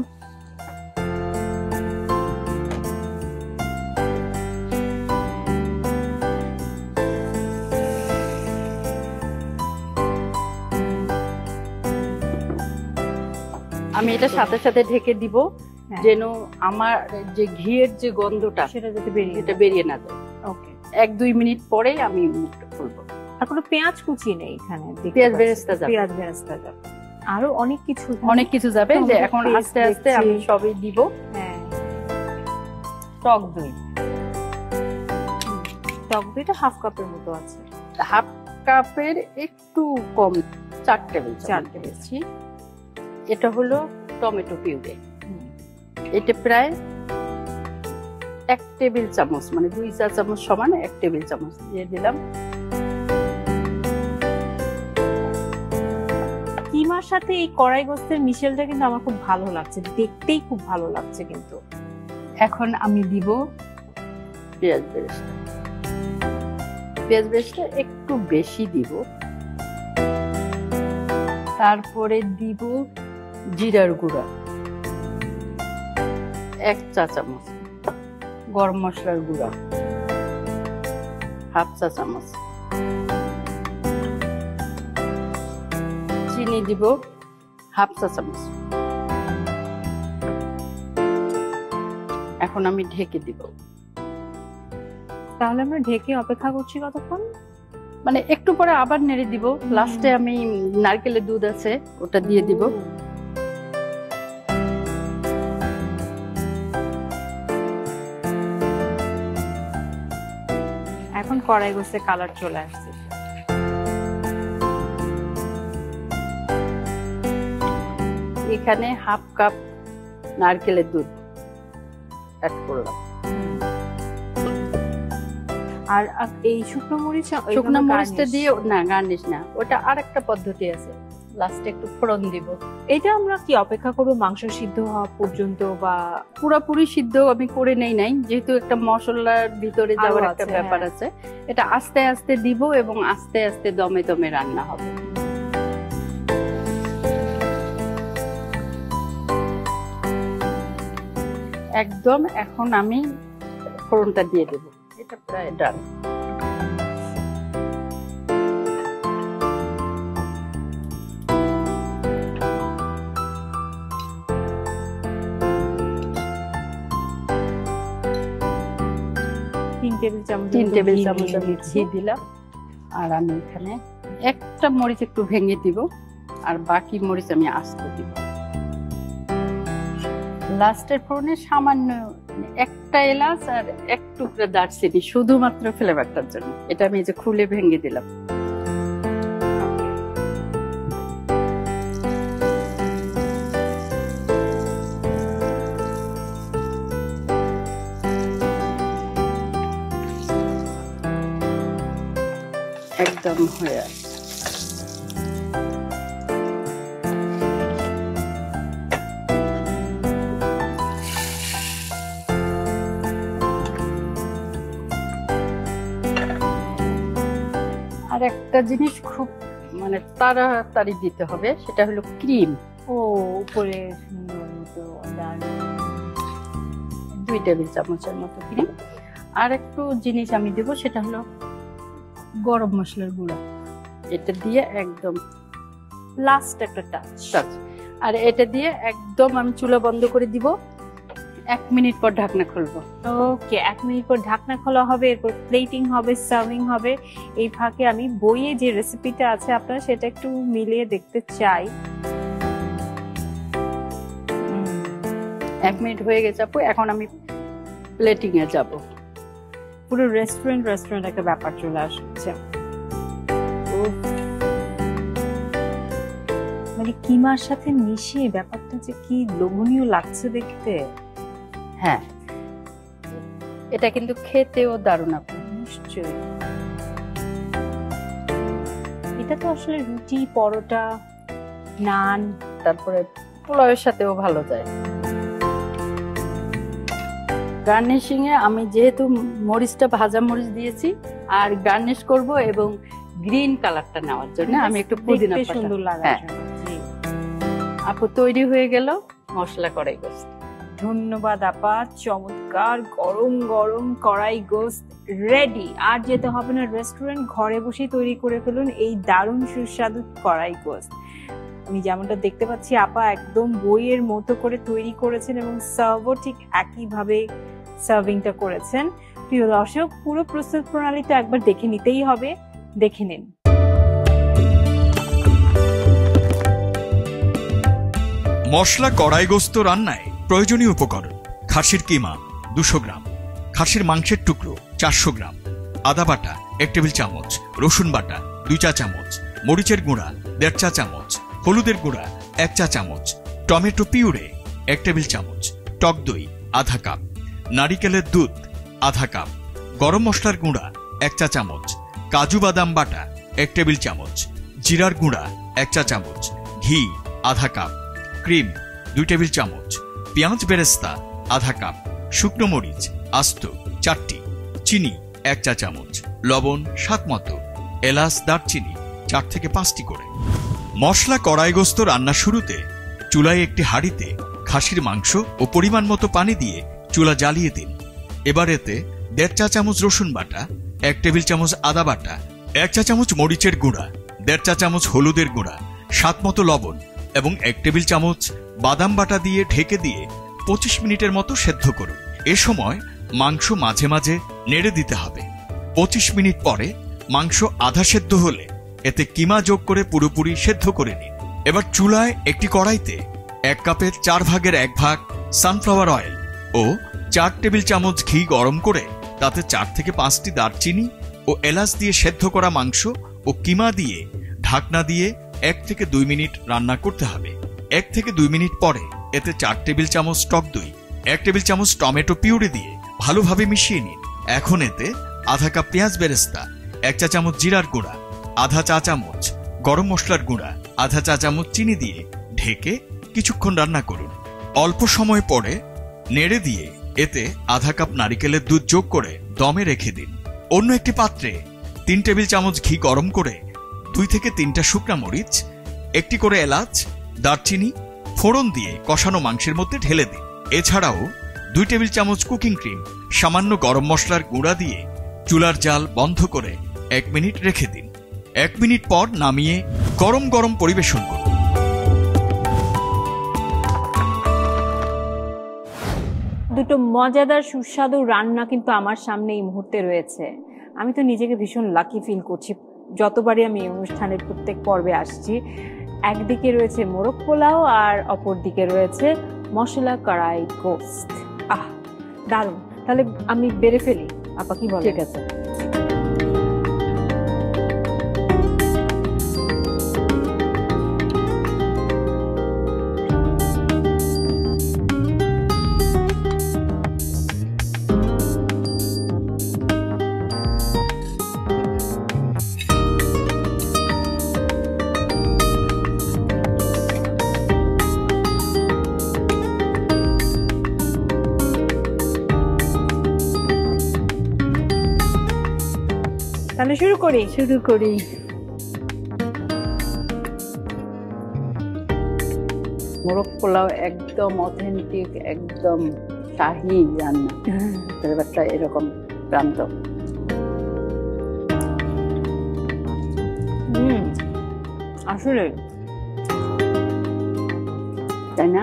আমি এটা সাথে সাথে ঢেকে দিব, যেন আমার যে ঘিয়ের যে গন্ধটা সেটা যাতে বেরিয়ে না যায়। ওকে, 1-2 মিনিট পরেই আমি মুখটা খুলবো। আর কোনো পেঁয়াজ কুচি নেই এখানে? পেঁয়াজ বেরেস্তা যাবে। পেঁয়াজ বেরেস্তা যাবে, আরো অনেক কিছু যাবে। যে এখন আস্তে আস্তে আমি সবই দিব। হ্যাঁ, টক দই। টক দইটা হাফ কাপের মতো আছে। হাফ কাপের একটু কম, 4 টেবিল 4 চামচ দিয়েছি। এটা হলো টমেটো পিউরে, এটা প্রায় 1 টেবিল চামচ, মানে 2 চা চামচ সমান 1 টেবিল চামচ দিয়ে দিলাম। কিমার সাথে এই কড়াই গোস্তের মিশেলটা কিন্তু আমার খুব ভালো লাগছে, দেখতেই খুব ভালো লাগছে। কিন্তু এখন আমি দিব পেঁয়াজ বেরেস্তা। পেঁয়াজ বেরেস্তা একটু বেশি দিব। তারপরে দিব জিরার গুঁড়া 1 চা চামচ, গরম মশলার গুঁড়া হাফ চা চামচ, চিনি দিব হাফ চা চামচ। এখন আমি ঢেকে দিব। তাহলে আমরা ঢেকে অপেক্ষা করছি কতক্ষণ? মানে একটু পরে আবার নেড়ে দিব। লাস্টে আমি নারকেলের দুধ আছে ওটা দিয়ে দিব। এখন কড়াই গোস্তের কালার চলে আসছে। এখানে হাফ কাপ নারকেলের দুধ অ্যাড করলাম। আর এই শুকনো মরিচটা দিয়ে না, গার্নিশ না, ওটা আরেকটা পদ্ধতি আছে। লাস্টে একটু ফোড়ন দিব। এটা আমরা কি অপেক্ষা করব মাংস সিদ্ধ হওয়া পর্যন্ত, বা পুরোপুরি সিদ্ধ আমি করে নেই নাই, যেহেতু একটা মশলার ভিতরে যাওয়ার একটা ব্যাপার আছে। এটা আস্তে আস্তে দিব এবং আস্তে আস্তে দমে দমে রান্না হবে। একদম এখন আমি ফোড়নটা দিয়ে দেব। এটা প্রায় ডান। তিন টেবিল চামচ আমি ঘি দিলাম। আর আমি এখানে একটা মরিচ একটু ভেঙে দিব, আর বাকি মরিচ আমি আস্ত দিব। লাস্টের ফোড়নে সামান্য একটা এলাচ আর এক টুকরা দারচিনি, শুধুমাত্র ফ্লেভারটার জন্য। এটা আমি যে খুলে ভেঙে দিলাম। একদম হয়ে আসছে। আর একটা জিনিস খুব মানে তাড়াতাড়ি দিতে হবে, সেটা হলো ক্রিম। ও উপরে 2 টেবিল চামচের মতো ক্রিম। আর একটু জিনিস আমি দেব, সেটা হলো গরম মশলার গুঁড়া। এটা দিয়ে একদম লাস্ট একটা টাচ। আর এটা দিয়ে একদম আমি চুলা বন্ধ করে দিব। 1 মিনিট পর ঢাকনা খুলবো। ওকে, 1 মিনিট পর ঢাকনা খোলা হবে, এরপর প্লেটিং হবে, সার্ভিং হবে। এই ফাঁকে আমি বইয়ে যে রেসিপিটা আছে আপনারা সেটা একটু মিলিয়ে দেখতে চাই। 1 মিনিট হয়ে গেছে আপু, এখন আমি প্লেটিং এ যাব। পুরো রেস্টুরেন্ট একটা ব্যাপার চলে আসছে। মানে কিমার সাথে মিশিয়ে ব্যাপারটা যে কি লোভনীয় লাগছে দেখতে। হ্যাঁ, এটা কিন্তু খেতেও দারুণ আপু। নিশ্চয়ই। এটা তো আসলে রুটি, পরোটা, নান, তারপরে পোলাওয়ের সাথেও ভালো যায়। গার্নিশিং এ আমি যেহেতু মরিচটা ভাজা মরিচ দিয়েছি, আর গার্নিশ করব এবং গ্রিন কালারটা নেওয়ার জন্য আমি একটু পুদিনা পাতা। সুন্দর লাগার জন্য। জি আপু, তৈরি হয়ে গেল মশলা কড়াই গোস্ত। ধন্যবাদ আপা, চমৎকার গরম গরম কড়াই গোস্ত রেডি। আর যেতে হবে না রেস্টুরেন্ট, ঘরে বসে তৈরি করে ফেলুন এই দারুণ সুস্বাদু কড়াই গোস্ত। আমি যেমনটা দেখতে পাচ্ছি আপা একদম বইয়ের মতো করে তৈরি করেছেন এবং সার্ভও ঠিক একইভাবে সার্ভিংটা করেছেন। প্রিয় দর্শক, পুরো প্রস্তুত প্রণালীটা একবার দেখে নিতেই হবে, দেখে নিন। মশলা কড়াই গোস্ত রান্নায় প্রয়োজনীয় উপকরণ: খাসির কিমা 200 গ্রাম, খাসির মাংসের টুকরো 400 গ্রাম, আদা বাটা 1 টেবিল চামচ, রসুন বাটা 2 চা চামচ, মরিচের গুঁড়া 1.5 চা চামচ, হলুদের গুঁড়া 1 চা চামচ, টমেটো পিউরে 1 টেবিল চামচ, টক দই আধা কাপ, নারিকেলের দুধ আধা কাপ, গরম মশলার গুঁড়া 1 চা চামচ, কাজু বাদাম বাটা 1 টেবিল চামচ, জিরার গুঁড়া 1 চা চামচ, ঘি আধা কাপ, ক্রিম 2 টেবিল চামচ, পেঁয়াজ বেরেস্তা আধা কাপ, শুকনো মরিচ আস্ত 4টি, চিনি 1 চা চামচ, লবণ স্বাদ মতো, এলাচ দারচিনি 4 থেকে 5টি করে। মশলা কড়াইগোস্ত রান্নার শুরুতে চুলায় একটি হাঁড়িতে খাসির মাংস ও পরিমাণ মতো পানি দিয়ে চুলা জ্বালিয়ে দিন। এবার এতে 1.5 চা চামচ রসুন বাটা, 1 টেবিল চামচ আদা বাটা, 1 চা চামচ মরিচের গুঁড়া, 1.5 চা চামচ হলুদের গুঁড়া, স্বাদ মতো লবণ এবং 1 টেবিল চামচ বাদাম বাটা দিয়ে ঢেকে দিয়ে 25 মিনিটের মতো সেদ্ধ করুন। এ সময় মাংস মাঝে মাঝে নেড়ে দিতে হবে। 25 মিনিট পরে মাংস আধা সেদ্ধ হলে এতে কিমা যোগ করে পুরোপুরি সেদ্ধ করে নিন। এবার চুলায় একটি কড়াইতে 1 কাপের 4 ভাগের 1 ভাগ সানফ্লাওয়ার অয়েল ও 4 টেবিল চামচ ঘি গরম করে তাতে 4 থেকে 5টি দারচিনি ও এলাচ দিয়ে সেদ্ধ করা মাংস ও কিমা দিয়ে ঢাকনা দিয়ে 1 থেকে 2 মিনিট রান্না করতে হবে। 1 থেকে 2 মিনিট পরে এতে 4 টেবিল চামচ টক দই, 1 টেবিল চামচ টমেটো পিউরি দিয়ে ভালোভাবে মিশিয়ে নিন। এখন এতে আধা কাপ পেঁয়াজ বেরেস্তা, 1 চা চামচ জিরার গুঁড়া, আধা চা চামচ গরম মশলার গুঁড়া, আধা চা চামচ চিনি দিয়ে ঢেকে কিছুক্ষণ রান্না করুন। অল্প সময় পরে নেড়ে দিয়ে এতে আধা কাপ নারিকেলের দুধ যোগ করে দমে রেখে দিন। অন্য একটি পাত্রে 3 টেবিল চামচ ঘি গরম করে 2 থেকে 3টা শুকনা মরিচ, 1টি করে এলাচ দারচিনি ফোড়ন দিয়ে কষানো মাংসের মধ্যে ঢেলে দিন। এছাড়াও 2 টেবিল চামচ কুকিং ক্রিম, সামান্য গরম মশলার গুঁড়া দিয়ে চুলার জাল বন্ধ করে 1 মিনিট রেখে দিন। 1 মিনিট পর নামিয়ে গরম গরম পরিবেশন করুন। দুটো মজাদার সুস্বাদু রান্না কিন্তু আমার সামনে এই মুহূর্তে রয়েছে। আমি তো নিজেকে ভীষণ লাকি ফিল করছি যতবারই আমি এই অনুষ্ঠানের প্রত্যেক পর্বে আসছি। একদিকে রয়েছে মোরগ পোলাও আর অপর দিকে রয়েছে মশলা কড়াই গোস্ত। দারুণ। তাহলে আমি বেড়ে ফেলি, আপা কি বলে? ঠিক আছে। তাহলে শুরু করি। মোরগ পোলাও একদম অথেন্টিক, একদম শাহী রান্না। ব্যাপারটা এরকম প্রান্ত। আসলে তাই না?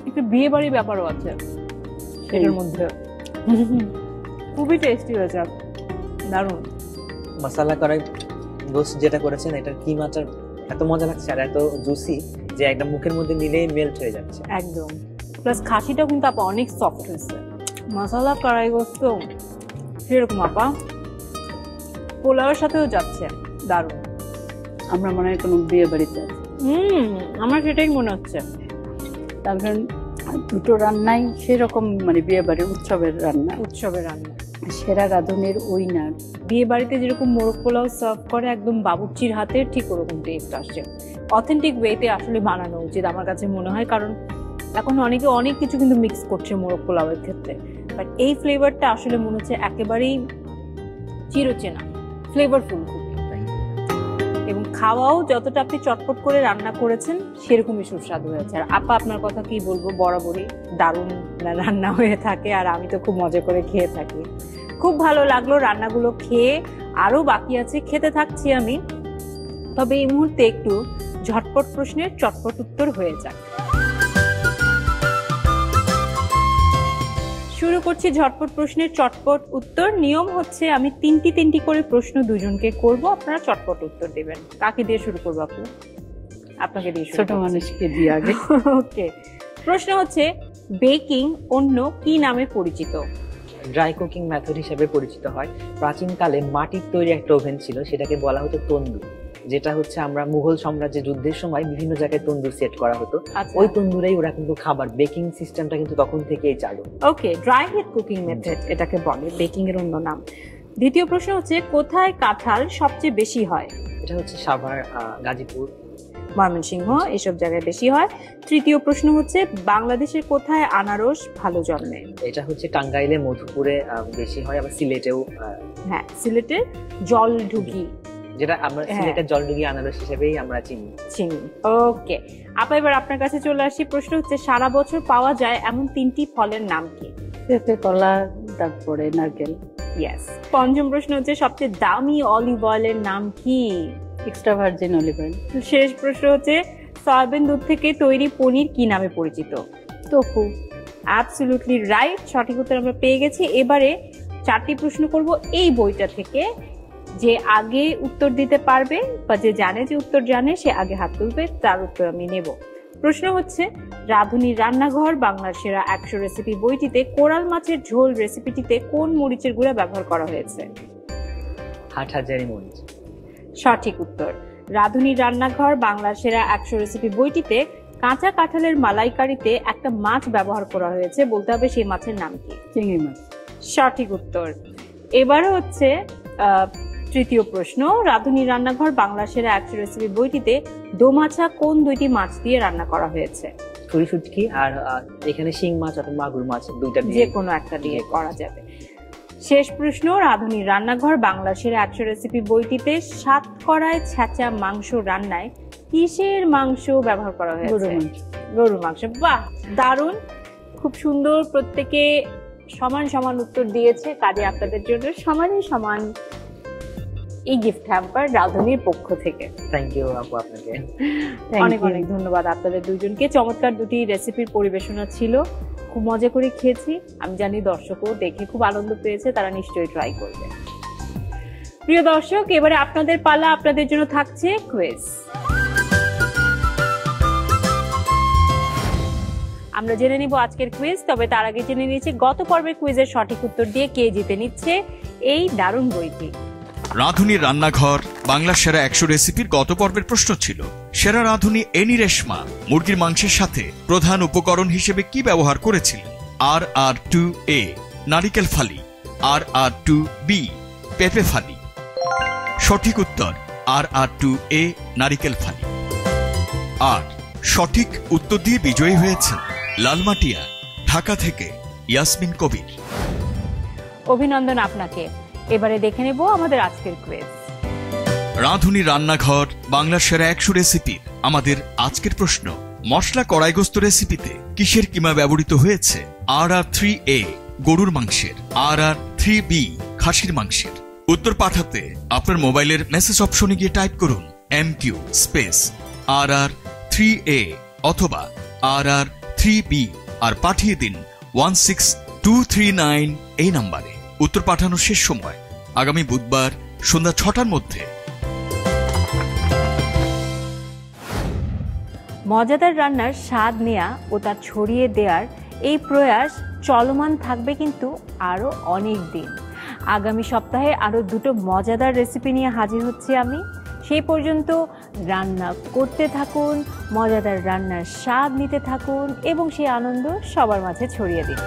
একটু বিয়ে বাড়ির ব্যাপারও আছে এটার মধ্যে। খুবই টেস্টি হয়েছে, দারুণ। মশলা কড়াই গোস্ত যেটা করেছেন এটার কিমাটা এত মজা লাগছে আর এত জুসি যে একটা মুখের মধ্যে নিলেই মেল্ট হয়ে যাচ্ছে একদম। প্লাস খাসিটা কিন্তু আপা অনেক সফট হয়েছে। মশলা কড়াই গোস্ত সেরকম আপা পোলাওয়ের সাথেও যাচ্ছে, দারুণ। আমরা মনে হয় কোনো বিয়ে বাড়িতে আছি। আমার সেটাই মনে হচ্ছে। তারপর দুটো রান্নাই সেরকম, মানে বিয়ে বাড়ির উৎসবের রান্না। সেরা রাঁধুনির উইনার। বিয়ে বাড়িতে যেরকম মোরগ পোলাও সার্ভ করে একদম বাবুর্চির হাতের, ঠিক ওরকম টেস্ট আসছে। অথেন্টিক ওয়েতে আসলে বানানো উচিত আমার কাছে মনে হয়, কারণ এখন অনেকে অনেক কিছু কিন্তু মিক্স করছে মোরগ পোলাওয়ের ক্ষেত্রে, বাট এই ফ্লেভারটা আসলে মনে হচ্ছে একেবারেই চিরচেনা, ফ্লেভারফুল খুব। এবং খাওয়াও যতটা আপনি চটপট করে রান্না করেছেন সেরকমই সুস্বাদু হয়েছে। আর আপা আপনার কথা কি বলবো, বরাবরই দারুণ রান্না হয়ে থাকে আর আমি তো খুব মজা করে খেয়ে থাকি। খুব ভালো লাগলো রান্নাগুলো খেয়ে, আরো বাকি আছে, খেতে থাকছি আমি। তবে এই মুহূর্তে একটু ঝটপট প্রশ্নের চটপট উত্তর হয়ে যাক। শুরু করছি ঝটপট প্রশ্নের চটপট উত্তর। নিয়ম হচ্ছে আমি তিনটি করে প্রশ্ন দুজনকে করব, আপনারা চটপট উত্তর দেবেন। কাকে দিয়ে শুরু করবো আপু? আপনাকে দিয়ে। ছোট মানুষকে দিয়ে আগে। ওকে, প্রশ্ন হচ্ছে বেকিং অন্য কি নামে পরিচিত? ড্রাই কুকিং মেথড হিসেবে পরিচিত হয়। প্রাচীনকালে মাটির তৈরি একটা ওভেন ছিল, সেটাকে বলা হতো তন্দুর, যেটা হচ্ছে আমরা মুঘল সাম্রাজ্যের যুদ্ধের সময় বিভিন্ন জায়গায় তন্দুর সেট করা হতো। আচ্ছা। ওই তন্দুরেই ওরা কিন্তু খাবার, বেকিং সিস্টেমটা কিন্তু তখন থেকেই চালু। ওকে, ড্রাই হিট কুকিং মেথড এটাকে বলে, বেকিং এর অন্য নাম। দ্বিতীয় প্রশ্ন হচ্ছে কোথায় কাঁঠাল সবচেয়ে বেশি হয়? এটা হচ্ছে সাভার, গাজীপুর, ময়মনসিংহ, এসব জায়গায় বেশি হয়। তৃতীয় প্রশ্ন হচ্ছে বাংলাদেশের কোথায় আনারস ভালো জন্মে? এটা হচ্ছে টাঙ্গাইলে, মধুপুরে বেশি হয়, আবার সিলেটেও। হ্যাঁ, সিলেটের জলঢুকি, যেটা আমরা সিলেটের জলডুগি আনারস হিসেবেই আমরা চিনি। ওকে আপা, এবার আপনার কাছে চলে আসি। প্রশ্ন হচ্ছে সারা বছর পাওয়া যায় এমন 3টি ফলের নাম কি? পেঁপে, কলা, তারপরে নারকেল। ইয়েস। পঞ্চম প্রশ্ন হচ্ছে সবচেয়ে দামি অলিভ অয়েলের নাম কি? Extra virgin olive oil. শেষ প্রশ্ন হচ্ছে সয়াবিন দুধ থেকে তৈরি পনির কি নামে পরিচিত? টোফু। অ্যাবসলিউটলি রাইট, সঠিক উত্তর আমরা পেয়ে গেছি। এবারে 4টি প্রশ্ন করব এই বইটা থেকে। যে আগে উত্তর দিতে পারবে বা যে জানে, যে উত্তর জানে, সে আগে হাত তুলবে, তার উত্তর আমি নেব। প্রশ্ন হচ্ছে রাঁধুনির রান্নাঘর বাংলার সেরা 100 রেসিপি বইটিতে কোরাল মাছের ঝোল রেসিপিটিতে কোন মরিচের গুঁড়া ব্যবহার করা হয়েছে? হাটহাজারী মরিচ। সঠিক উত্তর। রাঁধুনির রান্নাঘর বাংলার সেরা 100 রেসিপি বইটিতে কাঁচা কাঁঠালের মালাইকারিতে একটা মাছ ব্যবহার করা হয়েছে, বলতে হবে সেই মাছের নাম কি? চিংড়ি মাছ। সঠিক উত্তর। এবার হচ্ছে তৃতীয় প্রশ্ন, রাঁধুনির রান্নাঘর বাংলার সেরা 100 রেসিপি বইটিতে দোমাছা কোন 2টি মাছ দিয়ে রান্না করা হয়েছে? ছুরি শুটকি, আর এখানে শিং মাছ অথবা মাগুর মাছ, দুইটা যে দিয়ে কোনো একটা দিয়ে করা যাবে। শেষ প্রশ্ন, রাঁধুনির রান্নাঘর বাংলার সেরা 100 রেসিপি বইটিতে সাতকড়ায় ছেঁচা মাংস রান্নায় কিসের মাংস ব্যবহার করা হয়েছে? গরুর মাংস। গরুর মাংস। বাহ, দারুণ, খুব সুন্দর। প্রত্যেকে সমান সমান উত্তর দিয়েছে, কাজে আপনাদের জন্য সমানই সমান এই গিফট হ্যাম্পার রাঁধুনির পক্ষ থেকে। থ্যাংক ইউ আপু, আপনাকে অনেক অনেক ধন্যবাদ আপনাদের দুইজনকে। চমৎকার দুটি রেসিপির পরিবেশনা ছিল, খুব মজা করে খেয়েছি। আমি জানি দর্শকও দেখে খুব আনন্দ পেয়েছে, তারা নিশ্চয়ই ট্রাই করবে। প্রিয় দর্শক, এবারে আপনাদের পালা, আপনাদের জন্য থাকছে কুইজ। আমরা জেনে নিব আজকের কুইজ, তবে তার আগে জেনে নিয়েছি গত পর্বের কুইজের সঠিক উত্তর দিয়ে কে জিতে নিচ্ছে এই দারুণ বইটি। রাঁধুনির রান্নাঘর বাংলার সেরা 100 রেসিপির গত পর্বের প্রশ্ন ছিল সেরা রাঁধুনি এনি রেশমা মুরগির মাংসের সাথে প্রধান উপকরণ হিসেবে কি ব্যবহার করেছিলেন? RR2A নারিকেল ফালি, RR2B পেঁপে ফালি। সঠিক উত্তর RR2A নারিকেল ফালি। আর সঠিক উত্তর দিয়ে বিজয়ী হয়েছেন লালমাটিয়া, ঢাকা থেকে ইয়াসমিন কবির। অভিনন্দন আপনাকে। এবারে দেখে নেব আমাদের আজকের কুইজ। রাঁধুনি রান্নাঘর বাংলার সেরা 100 রেসিপির আমাদের আজকের প্রশ্ন, মশলা কড়াইগোস্ত রেসিপিতে কিসের কিমা ব্যবহৃত হয়েছে? RR3A গরুর মাংসের, RR3B খাসির মাংসের। উত্তর পাঠাতে আপনার মোবাইলের মেসেজ অপশনে গিয়ে টাইপ করুন MQ স্পেস RR3A অথবা RR3B আর পাঠিয়ে দিন 16239 এই নম্বরে। উত্তর পাঠানোর শেষ সময় আগামী বুধবার সন্ধ্যা 6টার মধ্যে। মজাদার রান্নার স্বাদ নেয়া ও তা ছড়িয়ে দেওয়ার এই প্রয়াস চলমান থাকবে কিন্তু আরো অনেক দিন। আগামী সপ্তাহে আরো 2টো মজাদার রেসিপি নিয়ে হাজির হচ্ছি আমি। সেই পর্যন্ত রান্না করতে থাকুন, মজাদার রান্নার স্বাদ নিতে থাকুন এবং সেই আনন্দ সবার মাঝে ছড়িয়ে দিন।